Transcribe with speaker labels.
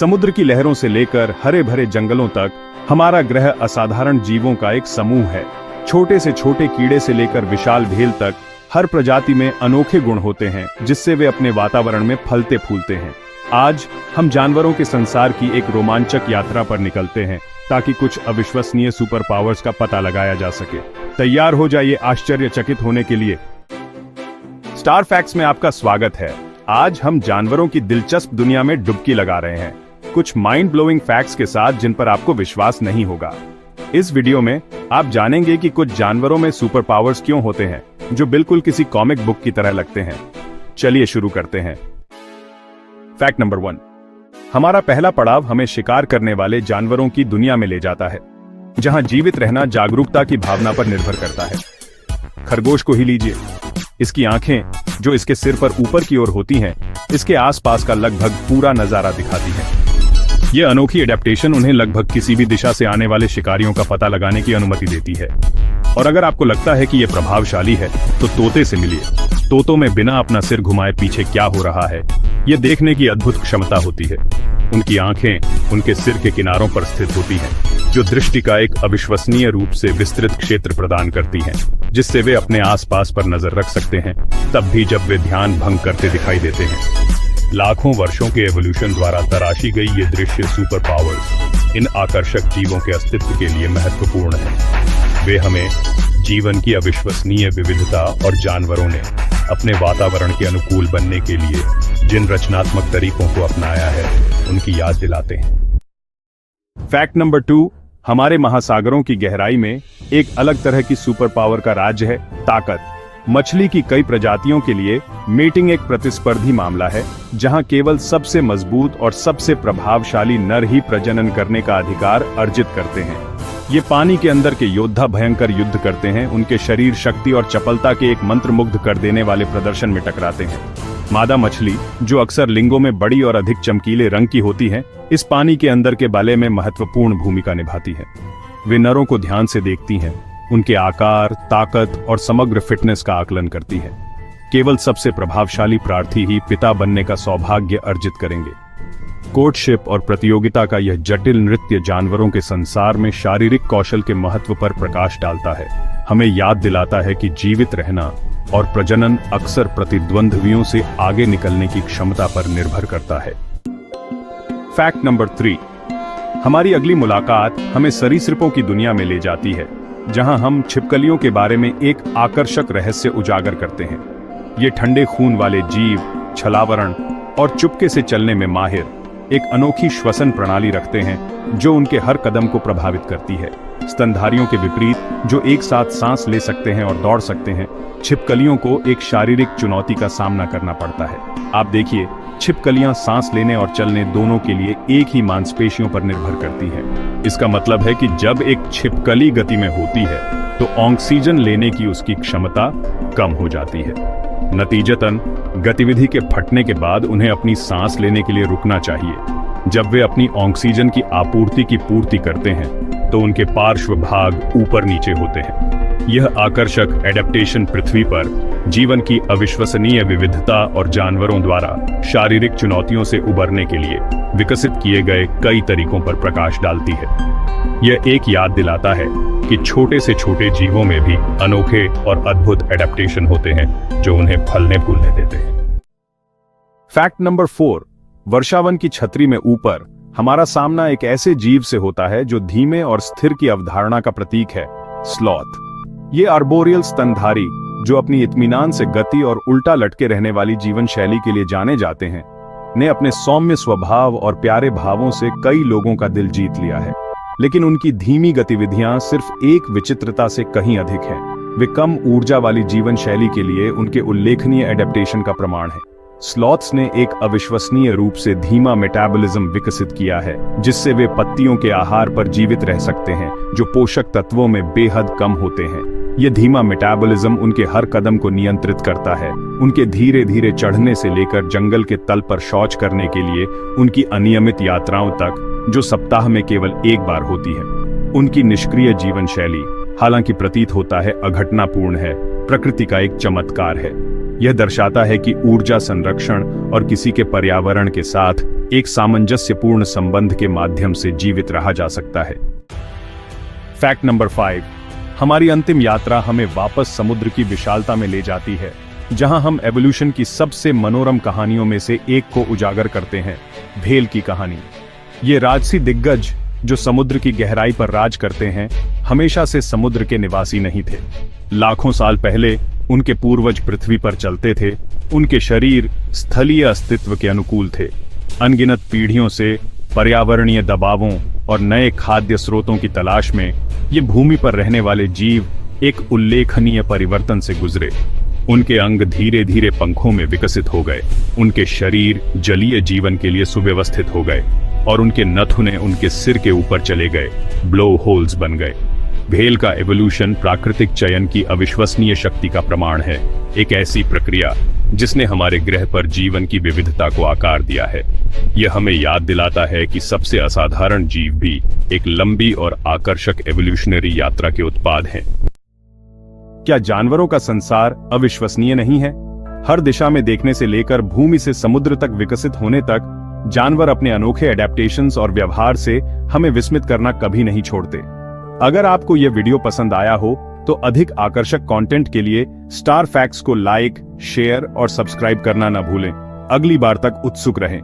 Speaker 1: समुद्र की लहरों से लेकर हरे भरे जंगलों तक हमारा ग्रह असाधारण जीवों का एक समूह है। छोटे से छोटे कीड़े से लेकर विशाल भेल तक हर प्रजाति में अनोखे गुण होते हैं, जिससे वे अपने वातावरण में फलते फूलते हैं। आज हम जानवरों के संसार की एक रोमांचक यात्रा पर निकलते हैं, ताकि कुछ अविश्वसनीय सुपर पावर्स का पता लगाया जा सके। तैयार हो जाइए आश्चर्यचकित होने के लिए। स्टार फैक्ट्स में आपका स्वागत है। आज हम जानवरों की दिलचस्प दुनिया में डुबकी लगा रहे हैं, कुछ माइंड ब्लोइंग फैक्ट्स के साथ जिन पर आपको विश्वास नहीं होगा। इस वीडियो में आप जानेंगे कि कुछ जानवरों में सुपर पावर्स क्यों होते हैं, जो बिल्कुल किसी कॉमिक बुक की तरह लगते हैं। चलिए शुरू करते हैं। Fact number 1। हमारा पहला पड़ाव हमें शिकार करने वाले जानवरों की दुनिया में ले जाता है, जहां जीवित रहना जागरूकता की भावना पर निर्भर करता है। खरगोश को ही लीजिए। इसकी आंखें, जो इसके सिर पर ऊपर की ओर होती हैं, इसके आसपास का लगभग पूरा नजारा दिखाती हैं। यह अनोखी एडेप्टेशन उन्हें लगभग किसी भी दिशा से आने वाले शिकारियों का पता लगाने की अनुमति देती है। और अगर आपको लगता है कि यह प्रभावशाली है, तो तोते से मिलिए। तोतों में बिना अपना सिर घुमाए पीछे क्या हो रहा है, यह देखने की अद्भुत क्षमता होती है। उनकी आंखें उनके सिर के किनारों पर स्थित होती हैं, जो दृष्टि का एक अविश्वसनीय रूप से विस्तृत क्षेत्र प्रदान करती हैं, जिससे वे अपने आसपास पर नजर रख सकते हैं, तब भी जब वे ध्यान भंग करते दिखाई देते हैं। लाखों वर्षों के एवोल्यूशन द्वारा तराशी गई ये दृश्य सुपर पावर्स इन आकर्षक जीवों के अस्तित्व के लिए महत्वपूर्ण है। वे हमें जीवन की अविश्वसनीय विविधता और जानवरों ने अपने वातावरण के अनुकूल बनने के लिए जिन रचनात्मक तरीकों को अपनाया है, उनकी याद दिलाते हैं। Fact number 2। हमारे महासागरों की गहराई में एक अलग तरह की सुपर पावर का राज्य है, ताकत। मछली की कई प्रजातियों के लिए मेटिंग एक प्रतिस्पर्धी मामला है, जहां केवल सबसे मजबूत और सबसे प्रभावशाली नर ही प्रजनन करने का अधिकार अर्जित करते हैं। ये पानी के अंदर के योद्धा भयंकर युद्ध करते हैं, उनके शरीर शक्ति और चपलता के एक मंत्रमुग्ध कर देने वाले प्रदर्शन में टकराते हैं। मादा मछली, जो अक्सर लिंगों में बड़ी और अधिक चमकीले रंग की होती है, इस पानी के अंदर के बाले में महत्वपूर्ण भूमिका निभाती है। वे नरों को ध्यान से देखती हैं, उनके आकार, ताकत और समग्र फिटनेस का आकलन करती है। केवल सबसे प्रभावशाली प्रार्थी ही पिता बनने का सौभाग्य अर्जित करेंगे। कोर्टशिप और प्रतियोगिता का यह जटिल नृत्य जानवरों के संसार में शारीरिक कौशल के महत्व पर प्रकाश डालता है, हमें याद दिलाता है कि जीवित रहना और प्रजनन अक्सर प्रतिद्वंद्वियों से आगे निकलने की क्षमता पर निर्भर करता है। Fact number 3। हमारी अगली मुलाकात हमें सरीसृपों की दुनिया में ले जाती है, जहां हम छिपकलियों के बारे में एक आकर्षक रहस्य उजागर करते हैं। ये ठंडे खून वाले जीव छलावरण और चुपके से चलने में माहिर एक अनोखी श्वसन प्रणाली रखते हैं, जो उनके हर कदम को प्रभावित करती है। स्तनधारियों के विपरीत, जो एक साथ सांस ले सकते हैं और दौड़ सकते हैं, छिपकलियों को एक शारीरिक चुनौती का सामना करना पड़ता है। आप देखिए, छिपकलियां सांस लेने और चलने दोनों के लिए एक ही मांसपेशियों पर निर्भर करती हैं। इसका मतलब है कि जब एक छिपकली गति में होती है, तो ऑक्सीजन लेने की उसकी क्षमता कम हो जाती है। नतीजतन गतिविधि के फटने के बाद उन्हें अपनी सांस लेने के लिए रुकना चाहिए। जब वे अपनी ऑक्सीजन की आपूर्ति की पूर्ति करते हैं, तो उनके पार्श्व भाग ऊपर नीचे होते हैं। यह आकर्षक एडेप्टेशन पृथ्वी पर जीवन की अविश्वसनीय विविधता और जानवरों द्वारा शारीरिक चुनौतियों से उबरने के लिए विकसित किए गए कई तरीकों पर प्रकाश डालती है। यह एक याद दिलाता है कि छोटे से छोटे जीवों में भी अनोखे और अद्भुत एडेप्टेशन होते हैं, जो उन्हें फलने फूलने देते हैं। Fact number 4। वर्षावन की छतरी में ऊपर हमारा सामना एक ऐसे जीव से होता है जो धीमे और स्थिर की अवधारणा का प्रतीक है, स्लॉथ। ये आर्बोरियल स्तनधारी, जो अपनी इत्मीनान से गति और उल्टा लटके रहने वाली जीवन शैली के लिए जाने जाते हैं, ने अपने सौम्य स्वभाव और प्यारे भावों से कई लोगों का दिल जीत लिया है। लेकिन उनकी धीमी गतिविधियां सिर्फ एक विचित्रता से कहीं अधिक हैं। वे कम ऊर्जा वाली जीवन शैली के लिए उनके उल्लेखनीय एडेप्टेशन का प्रमाण है। स्लॉथ्स ने एक अविश्वसनीय रूप से धीमा मेटाबॉलिज्म विकसित किया है, जिससे वे पत्तियों के आहार पर जीवित रह सकते हैं, जो पोषक तत्वों में बेहद कम होते हैं। यह धीमा मेटाबॉलिज्म उनके हर कदम को नियंत्रित करता है। उनके धीरे धीरे चढ़ने से लेकर जंगल के तल पर शौच करने के लिए उनकी अनियमित यात्राओं तक, जो सप्ताह में केवल एक बार होती है। उनकी निष्क्रिय जीवन शैली, हालांकि प्रतीत होता है अघटनापूर्ण है, प्रकृति का एक चमत्कार है। यह दर्शाता है कि ऊर्जा संरक्षण और किसी के पर्यावरण के साथ एक सामंजस्यपूर्ण संबंध के माध्यम से जीवित रहा जा सकता है। फैक्ट नंबर 5, हमारी अंतिम यात्रा हमें वापस समुद्र की विशालता में ले जाती है, जहां हम एवोल्यूशन की सबसे मनोरम कहानियों में से एक को उजागर करते हैं, भेल की कहानी। ये राजसी दिग्गज जो समुद्र की गहराई पर राज करते हैं, हमेशा से समुद्र के निवासी नहीं थे। लाखों साल पहले उनके पूर्वज पृथ्वी पर चलते थे। उनके शरीर स्थलीय अस्तित्व के अनुकूल थे। अनगिनत पीढ़ियों से पर्यावरणीय दबावों और नए खाद्य स्रोतों की तलाश में ये भूमि पर रहने वाले जीव एक उल्लेखनीय परिवर्तन से गुजरे। उनके अंग धीरे धीरे पंखों में विकसित हो गए, उनके शरीर जलीय जीवन के लिए सुव्यवस्थित हो गए और उनके नथुने उनके सिर के ऊपर चले गए, ब्लो होल्स बन गए। भेल का एवोल्यूशन प्राकृतिक चयन की अविश्वसनीय शक्ति का प्रमाण है, एक ऐसी प्रक्रिया जिसने हमारे ग्रह पर जीवन की विविधता को आकार दिया है। यह हमें याद दिलाता है कि सबसे असाधारण जीव भी एक लंबी और आकर्षक एवोल्यूशनरी यात्रा के उत्पाद हैं। क्या जानवरों का संसार अविश्वसनीय नहीं है? हर दिशा में देखने से लेकर भूमि से समुद्र तक विकसित होने तक, जानवर अपने अनोखे एडेप्टेशंस और व्यवहार से हमें विस्मित करना कभी नहीं छोड़ते। अगर आपको यह वीडियो पसंद आया हो तो अधिक आकर्षक कंटेंट के लिए स्टार फैक्ट्स को लाइक, शेयर और सब्सक्राइब करना न भूलें। अगली बार तक उत्सुक रहें।